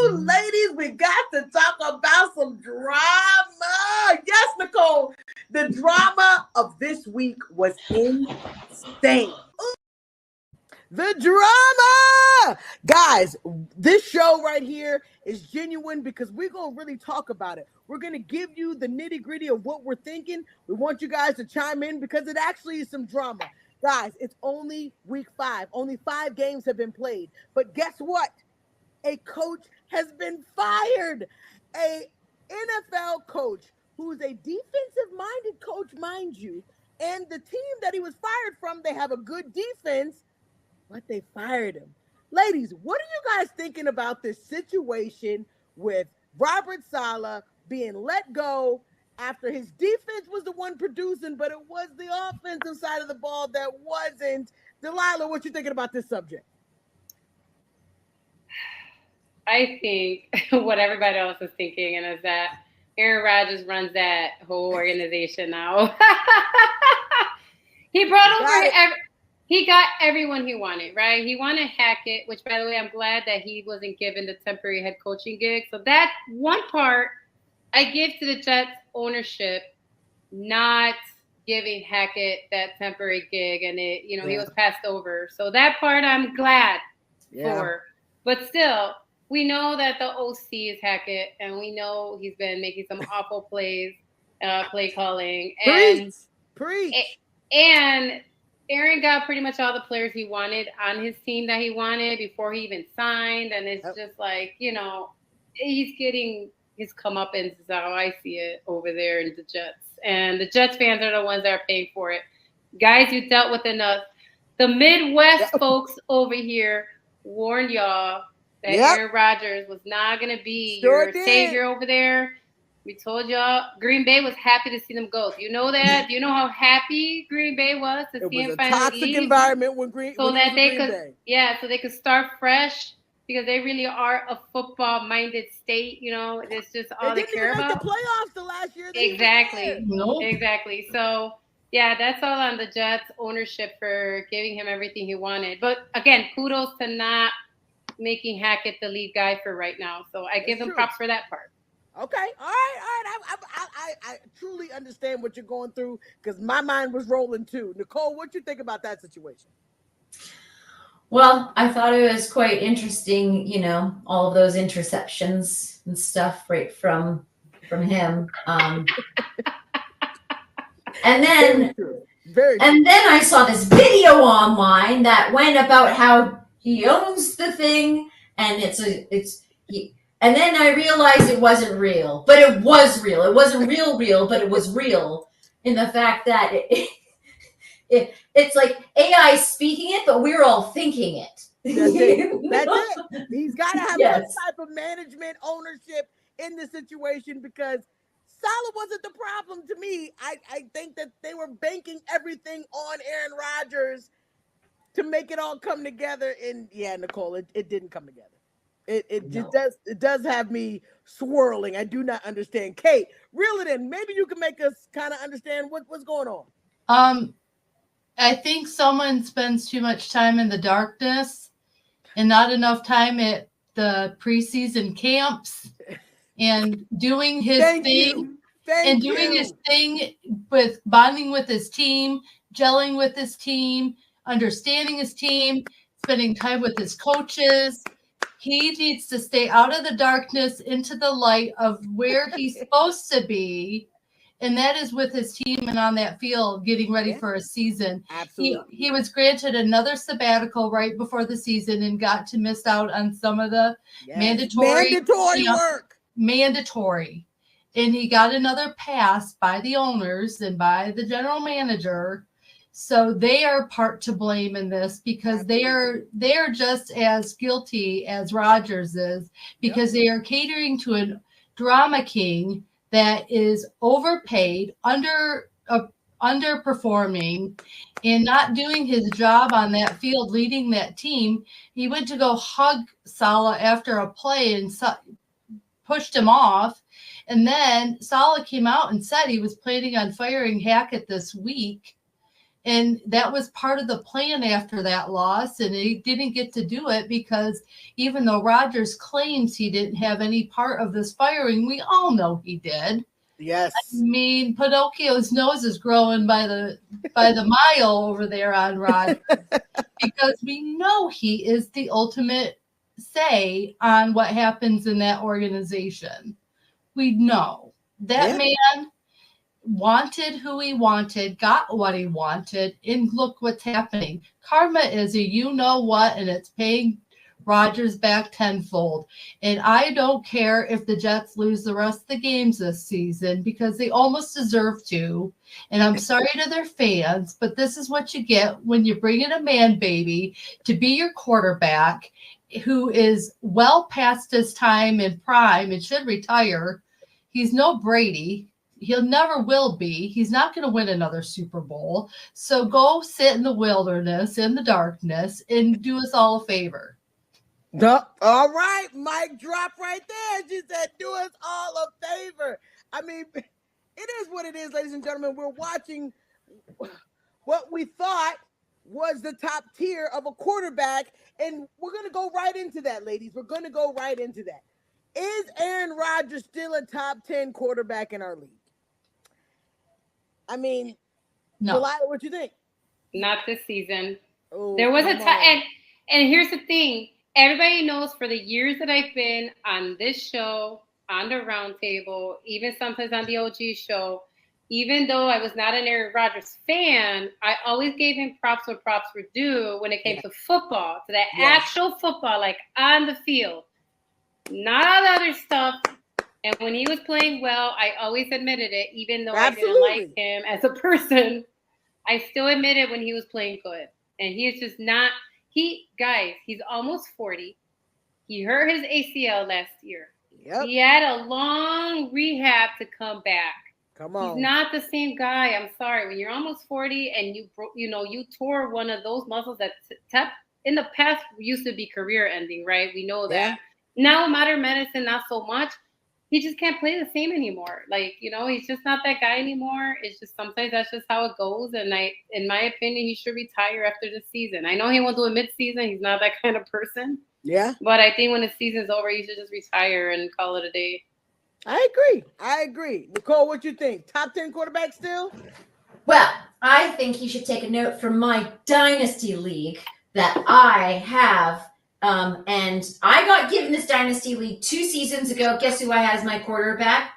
Ooh, ladies, we got to talk about some drama. Yes, Nicole. The drama of this week was insane. Ooh. The drama! Guys, this show right here is genuine because we're going to really talk about it. We're going to give you the nitty-gritty of what we're thinking. We want you guys to chime in because it actually is some drama. Guys, it's only week 5. Only 5 games have been played. But guess what? A coach has been fired. A NFL coach who is a defensive-minded coach, mind you, and the team that he was fired from, they have a good defense, but they fired him. Ladies, what are you guys thinking about this situation with Robert Selah being let go after his defense was the one producing, but it was the offensive side of the ball that wasn't? Delilah, what you thinking about this subject? I think what everybody else is thinking, and is that Aaron Rodgers runs that whole organization now. He brought over he got everyone he wanted, right? He wanted Hackett, which, by the way, I'm glad that he wasn't given the temporary head coaching gig. So that one part I give to the Jets ownership, not giving Hackett that temporary gig, and he was passed over. So that part I'm glad for. But still, we know that the OC is Hackett, and we know he's been making some awful plays, play calling. Preach. And Aaron got pretty much all the players he wanted on his team that he wanted before he even signed. And it's just like, he's getting his comeuppance is how I see it over there in the Jets. And the Jets fans are the ones that are paying for it. Guys, you dealt with enough. The Midwest folks over here warned y'all that Aaron Rodgers was not going to be your savior over there. We told y'all Green Bay was happy to see them go. Do you know that? Do you know how happy Green Bay was to see him finally leave? It was a toxic environment when Green Bay. So they could start fresh because they really are a football-minded state. It's just all they care about. They didn't even make the playoffs the last year. Exactly. So, that's all on the Jets ownership for giving him everything he wanted. But, again, kudos to not making Hackett the lead guy for right now. So I give them props for that part. Okay. All right. I truly understand what you're going through because my mind was rolling too. Nicole, what you think about that situation? Well, I thought it was quite interesting, all of those interceptions and stuff right from him. And then I saw this video online that went about how he owns the thing, and and then I realized it wasn't real, but it was real. It wasn't real, but it was real in the fact that it's like AI speaking it, but we're all thinking it. That's it. He's got to have some type of management ownership in the situation because Selah wasn't the problem to me. I think that they were banking everything on Aaron Rodgers to make it all come together. And Nicole, it didn't come together. It does have me swirling. I do not understand. Kate, reel it in. Maybe you can make us kind of understand what's going on. I think someone spends too much time in the darkness and not enough time at the preseason camps and doing his thing his thing with bonding with his team, gelling with his team, understanding his team, spending time with his coaches. He needs to stay out of the darkness into the light of where he's supposed to be. And that is with his team and on that field getting ready for a season. Absolutely. He was granted another sabbatical right before the season and got to miss out on some of the mandatory work. Mandatory. And he got another pass by the owners and by the general manager. So they are part to blame in this because they are just as guilty as Rodgers is because they are catering to a drama king that is overpaid, underperforming, and not doing his job on that field, leading that team. He went to go hug Selah after a play and pushed him off. And then Selah came out and said he was planning on firing Hackett this week. And that was part of the plan after that loss. And he didn't get to do it because even though Rodgers claims he didn't have any part of this firing, we all know he did. Yes. I mean, Pinocchio's nose is growing by the mile over there on Rodgers because we know he is the ultimate say on what happens in that organization. We know that man wanted who he wanted, got what he wanted, and look what's happening. Karma is a you-know-what, and it's paying Rodgers back tenfold. And I don't care if the Jets lose the rest of the games this season because they almost deserve to. And I'm sorry to their fans, but this is what you get when you bring in a man baby to be your quarterback who is well past his time in prime and should retire. He's no Brady. He'll never will be. He's not going to win another Super Bowl. So go sit in the wilderness, in the darkness, and do us all a favor. All right, mic drop right there. She said, do us all a favor. I mean, it is what it is, ladies and gentlemen. We're watching what we thought was the top tier of a quarterback, and we're going to go right into that, ladies. We're going to go right into that. Is Aaron Rodgers still a top 10 quarterback in our league? I mean, no. Delilah, what you think? Not this season. Oh, there was a time, and here's the thing. Everybody knows for the years that I've been on this show, on the roundtable, even sometimes on the OG show, even though I was not an Aaron Rodgers fan, I always gave him props where props were due when it came to football, to that actual football, like on the field, not all the other stuff. And when he was playing well, I always admitted it, even though I didn't like him as a person. I still admitted when he was playing good. And he is just not. He's almost 40. He hurt his ACL last year. Yep. He had a long rehab to come back. Come on. He's not the same guy. I'm sorry. When you're almost 40 and you tore one of those muscles that in the past used to be career ending, right? We know that. Now modern medicine, not so much. He just can't play the same anymore. Like, he's just not that guy anymore. It's just sometimes that's just how it goes. And in my opinion, he should retire after the season. I know he won't do it mid-season. He's not that kind of person. Yeah. But I think when the season's over, he should just retire and call it a day. I agree. Nicole, what you think? Top 10 quarterback still? Well, I think he should take a note from my dynasty league that I have. And I got given this dynasty league 2 seasons ago. Guess who I had as my quarterback?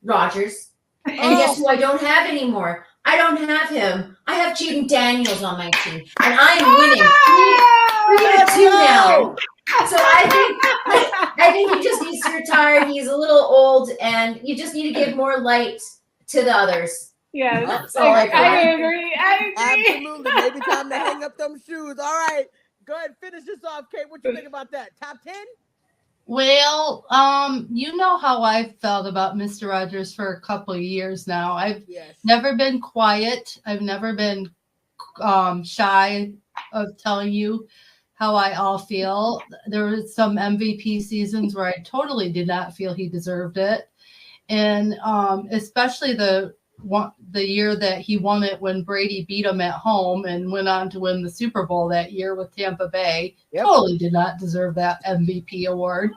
Rodgers. And guess who I don't have anymore? I don't have him. I have Jaden Daniels on my team. And I am winning 3-2 now. So I think he just needs to retire. He's a little old, and you just need to give more light to the others. Yeah, that's all I agree. Absolutely. Maybe time to hang up them shoes. All right. Go ahead, finish this off, Kate. What you think about that? Top 10? Well, you know how I felt about Mr. Rodgers for a couple of years now. I've never been quiet. I've never been shy of telling you how I all feel. There were some MVP seasons where I totally did not feel he deserved it. And especially the year that he won it when Brady beat him at home and went on to win the Super Bowl that year with Tampa Bay. Totally did not deserve that MVP award.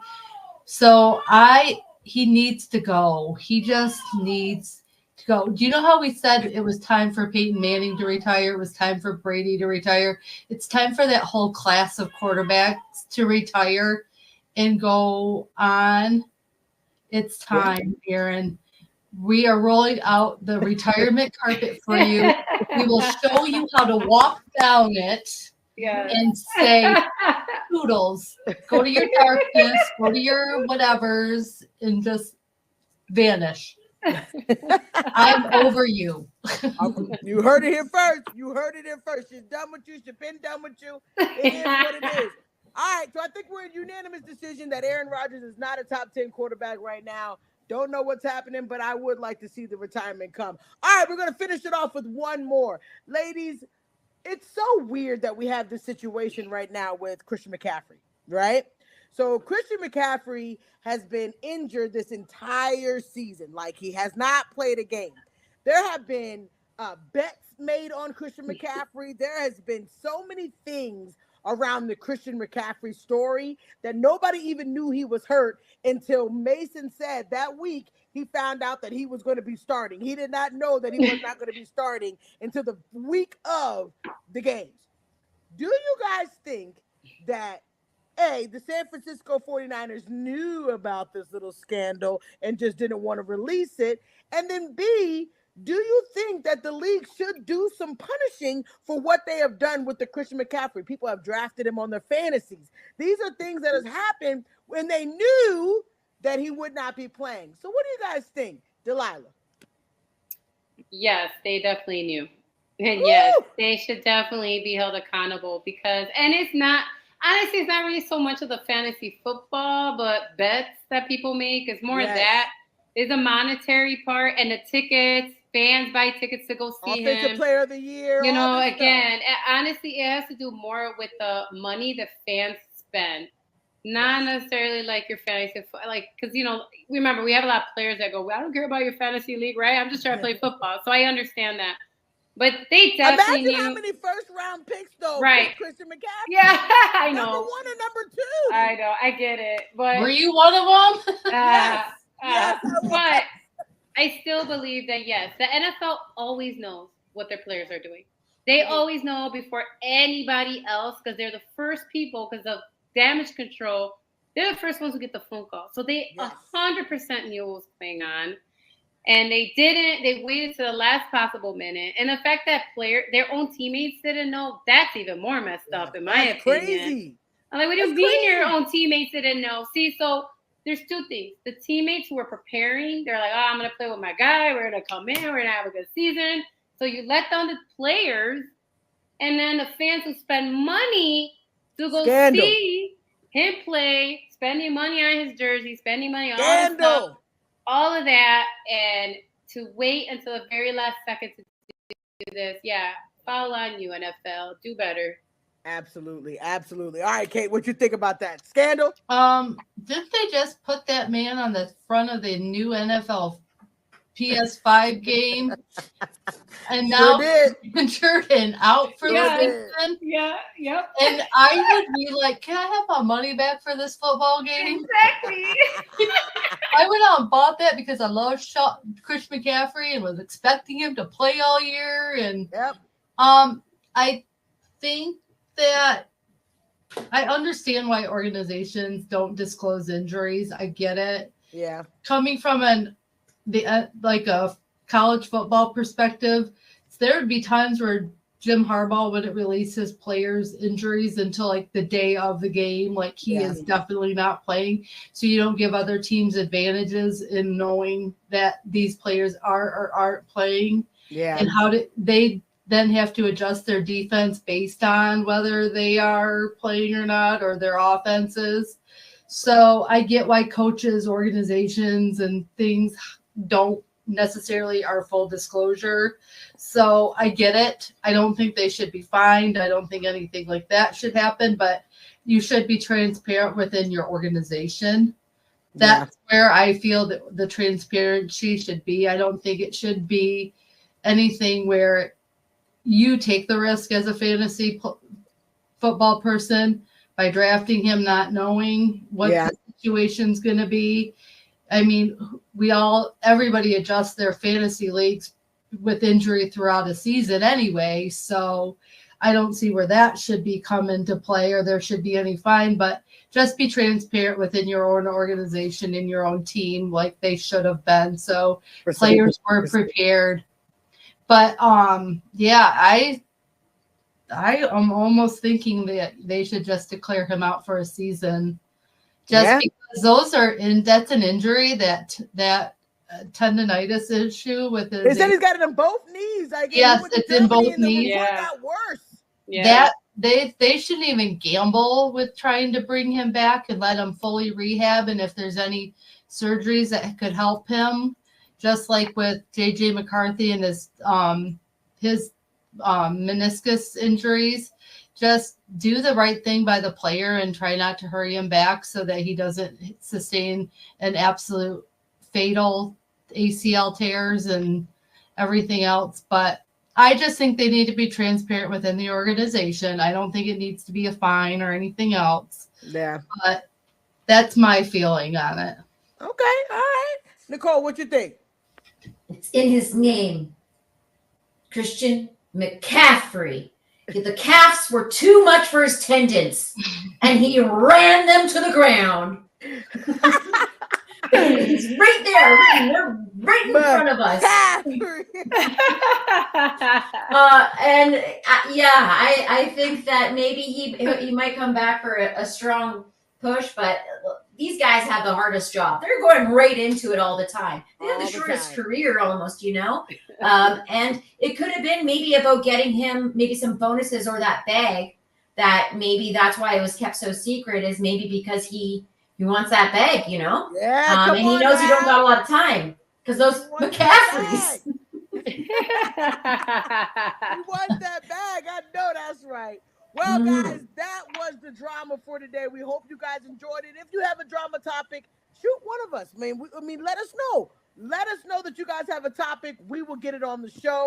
So he needs to go. He just needs to go. Do you know how we said it was time for Peyton Manning to retire? It was time for Brady to retire. It's time for that whole class of quarterbacks to retire and go on. It's time, Aaron. We are rolling out the retirement carpet for you. We will show you how to walk down it and say, toodles, go to your darkness, go to your whatevers, and just vanish. I'm over you. You heard it here first. She's done with you. She's been done with you. It is what it is. All right, so I think we're in unanimous decision that Aaron Rodgers is not a top 10 quarterback right now. Don't know what's happening, but I would like to see the retirement come. All right, we're going to finish it off with one more. Ladies, it's so weird that we have this situation right now with Christian McCaffrey, right? So Christian McCaffrey has been injured this entire season. Like, he has not played a game. There have been bets made on Christian McCaffrey. There has been so many things around the Christian McCaffrey story that nobody even knew he was hurt until Mason said that week he found out that he was going to be starting. He did not know that he was not going to be starting until the week of the games. Do you guys think that, A, the San Francisco 49ers knew about this little scandal and just didn't want to release it? And then B, do you think that the league should do some punishing for what they have done with the Christian McCaffrey? People have drafted him on their fantasies. These are things that has happened when they knew that he would not be playing. So what do you guys think, Delilah? Yes, they definitely knew. And yes, they should definitely be held accountable because, and it's not, honestly, it's not really so much of the fantasy football, but bets that people make. It's more that. There's a monetary part and the tickets. Fans buy tickets to go see him. Offensive Player of the Year. You know, again, honestly, it has to do more with the money the fans spend. Not necessarily like your fantasy, like, because, you know, remember, we have a lot of players that go, well, I don't care about your fantasy league, right? I'm just trying to play football. So I understand that. But they definitely Imagine how many first-round picks, though, right. Christian McCaffrey. Yeah, I know. Number 1 and number 2. I know. I get it. But were you one of them? Yes. But I still believe that, yes, the NFL always knows what their players are doing. They always know before anybody else because they're the first people because of damage control. They're the first ones who get the phone call. So they 100% knew what was going on. And they didn't. They waited to the last possible minute. And the fact that their own teammates didn't know, that's even more messed up, in my opinion. Crazy. I'm like, what do you mean your own teammates didn't know? See, so there's two things. The teammates who were preparing, they're like, oh, I'm going to play with my guy. We're going to come in. We're going to have a good season. So you let down the players. And then the fans who spend money to go see him play, spending money on his jersey, spending money on all this stuff. All of that, and to wait until the very last second to do this, foul on you, NFL. Do better. Absolutely, absolutely. All right, Kate, what you think about that scandal? Didn't they just put that man on the front of the new NFL PS5 game? And now injured and out for the season. Yeah, yep. And I would be like, can I have my money back for this football game? Exactly. I went out and bought that because I love Christian McCaffrey and was expecting him to play all year. And I think that I understand why organizations don't disclose injuries. I get it. Yeah. Coming from a college football perspective, there would be times where Jim Harbaugh wouldn't release his players' injuries until like the day of the game, like he is definitely not playing. So you don't give other teams advantages in knowing that these players are or aren't playing. Yeah. And how do they then have to adjust their defense based on whether they are playing or not, or their offenses. So I get why coaches, organizations, and things don't necessarily are full disclosure. So I get it. I don't think they should be fined. I don't think anything like that should happen, but you should be transparent within your organization. That's where I feel that the transparency should be. I don't think it should be anything where you take the risk as a fantasy football person by drafting him, not knowing what the situation's going to be. I mean, everybody adjusts their fantasy leagues with injury throughout a season anyway. So I don't see where that should be come into play or there should be any fine, but just be transparent within your own organization and your own team like they should have been. So players were prepared. But I am almost thinking that they should just declare him out for a season. Because that's an injury that tendonitis issue with his. They said he's got it in both knees. Yes, it's in both knees. It got worse. Yeah. That they shouldn't even gamble with trying to bring him back and let him fully rehab. And if there's any surgeries that could help him, just like with JJ McCarthy and his meniscus injuries. Just do the right thing by the player and try not to hurry him back so that he doesn't sustain an absolute fatal ACL tears and everything else. But I just think they need to be transparent within the organization. I don't think it needs to be a fine or anything else. Yeah. But that's my feeling on it. Okay. All right. Nicole, what you think? It's in his name. Christian McCaffrey. The calves were too much for his tendons, and he ran them to the ground. He's right there. They're right in front of us. I think that maybe he might come back for a strong push, but these guys have the hardest job. They're going right into it all the time. They have the shortest career almost, and it could have been maybe about getting him maybe some bonuses or that bag, that maybe that's why it was kept so secret, is maybe because he wants that bag, Yeah, and he knows he don't got a lot of time because those McCaffreys. He wants that bag. I know that's right. Well, guys, that was the drama for today. We hope you guys enjoyed it. If you have a drama topic, shoot one of us. Let us know. Let us know that you guys have a topic. We will get it on the show.